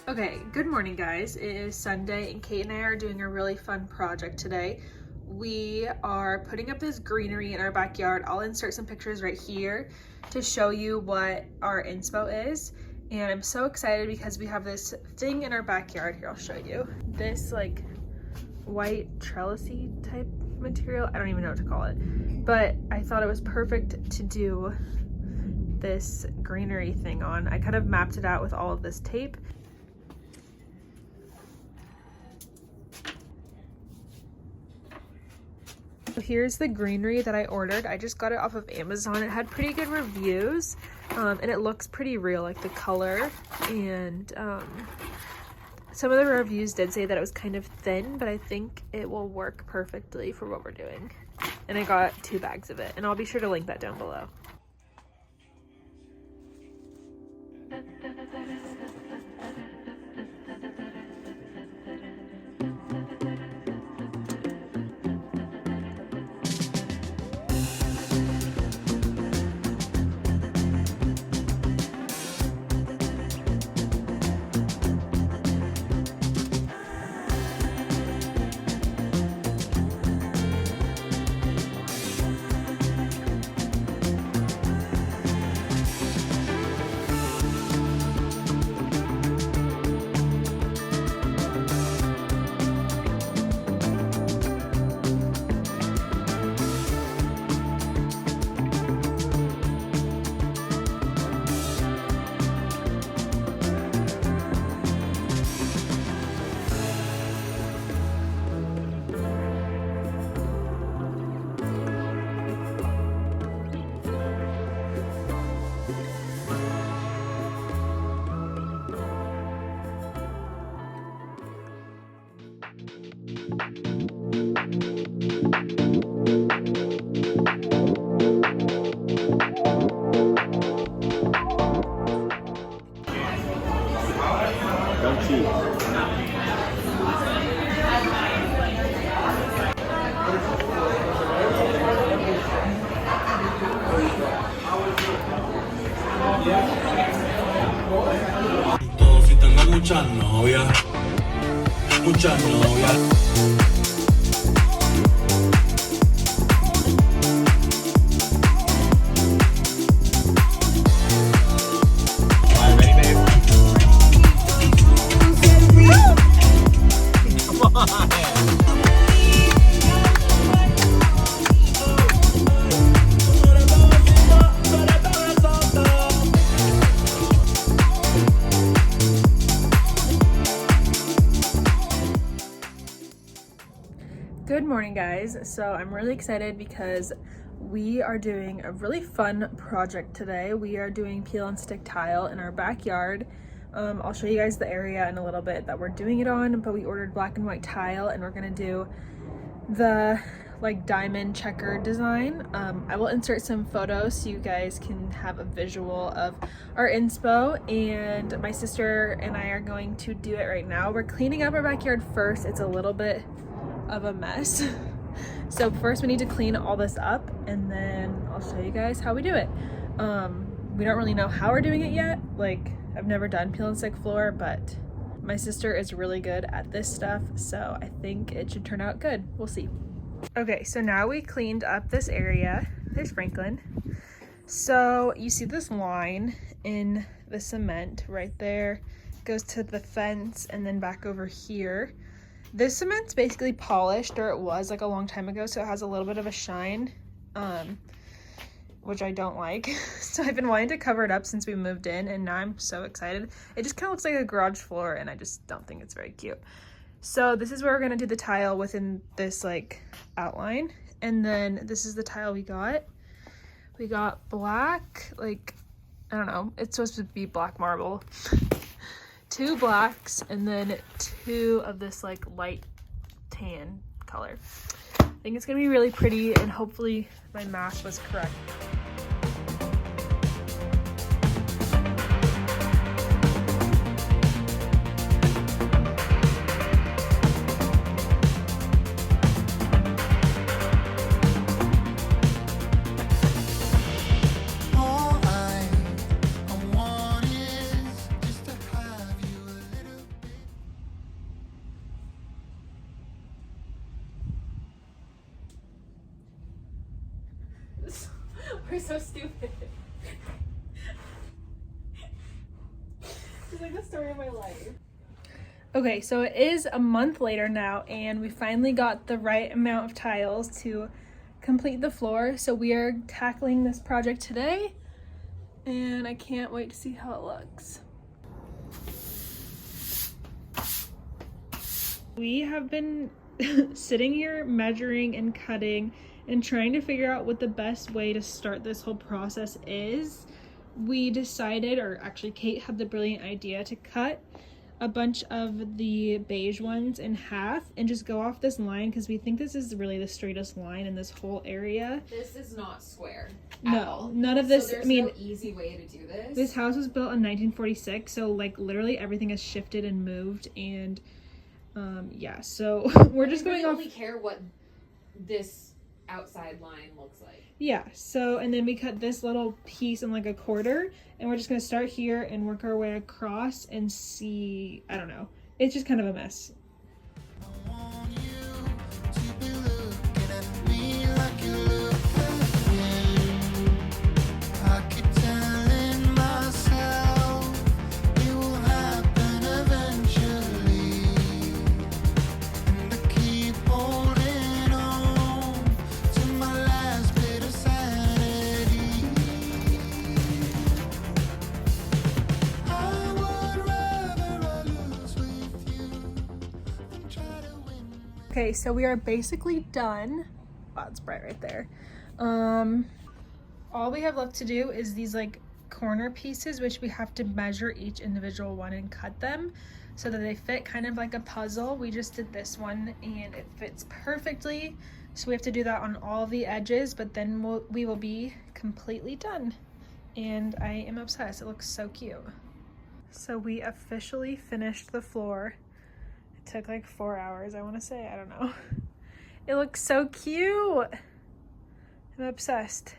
Okay, good morning guys. It is Sunday and Kate and I are doing a really fun project today. We are putting up this greenery in our backyard. I'll insert some pictures right here to show you what our inspo is. And I'm so excited because we have this thing in our backyard. Here, I'll show you. This like white trellisy type material. I don't even know what to call it. But I thought it was perfect to do this greenery thing on. I kind of mapped it out with all of this tape. Here's the greenery that I ordered. I just got it off of Amazon. It had pretty good reviews and it looks pretty real, like the color, and some of the reviews did say that it was kind of thin, but I think it will work perfectly for what we're doing. And I got 2 bags of it, and I'll be sure to link that down below. Don't cheat. Si tengo muchas novias, muchas novias. Good morning guys. So I'm really excited because we are doing a really fun project today. We are doing peel and stick tile in our backyard. I'll show you guys the area in a little bit that we're doing it on, but we ordered black and white tile and we're gonna do the like diamond checker design. I will insert some photos so you guys can have a visual of our inspo, and my sister and I are going to do it right now. We're cleaning up our backyard first. It's a little bit of a mess. So first we need to clean all this up and then I'll show you guys how we do it. We don't really know how we're doing it yet. Like, I've never done peel and stick floor, but my sister is really good at this stuff, so I think it should turn out good. We'll see. Okay, so now we cleaned up this area. There's Franklin. So you see this line in the cement right there, goes to the fence and then back over here. This cement's basically polished, or it was like a long time ago, so it has a little bit of a shine, which I don't like. So I've been wanting to cover it up since we moved in, and now I'm so excited. It just kind of looks like a garage floor, and I just don't think it's very cute. So this is where we're gonna do the tile within this like outline, and then this is the tile we got. We got black, like, I don't know, it's supposed to be black marble. 2 blacks and then 2 of this like light tan color. I think it's gonna be really pretty, and hopefully my math was correct. You're so stupid. It's like the story of my life. Okay, so it is a month later now, and we finally got the right amount of tiles to complete the floor. So we are tackling this project today, and I can't wait to see how it looks. We have been sitting here measuring and cutting and trying to figure out what the best way to start this whole process is. We decided, or actually Kate had the brilliant idea to cut a bunch of the beige ones in half and just go off this line because we think this is really the straightest line in this whole area. This is not square at No, all. none of this. So there's I mean, no easy way to do this. This house was built in 1946, so like literally everything has shifted and moved, and yeah, so we're just going off. We only care what this outside line looks like. Yeah, so and then we cut this little piece in like a quarter, and we're just gonna start here and work our way across and see. I don't know. It's just kind of a mess. Okay, so we are basically done. Wow, it's bright right there. All we have left to do is these like corner pieces, which we have to measure each individual one and cut them so that they fit kind of like a puzzle. We just did this one and it fits perfectly. So we have to do that on all the edges, but then we will be completely done. And I am obsessed. It looks so cute. So we officially finished the floor. Took like 4 hours, I want to say. I don't know. It looks so cute. I'm obsessed.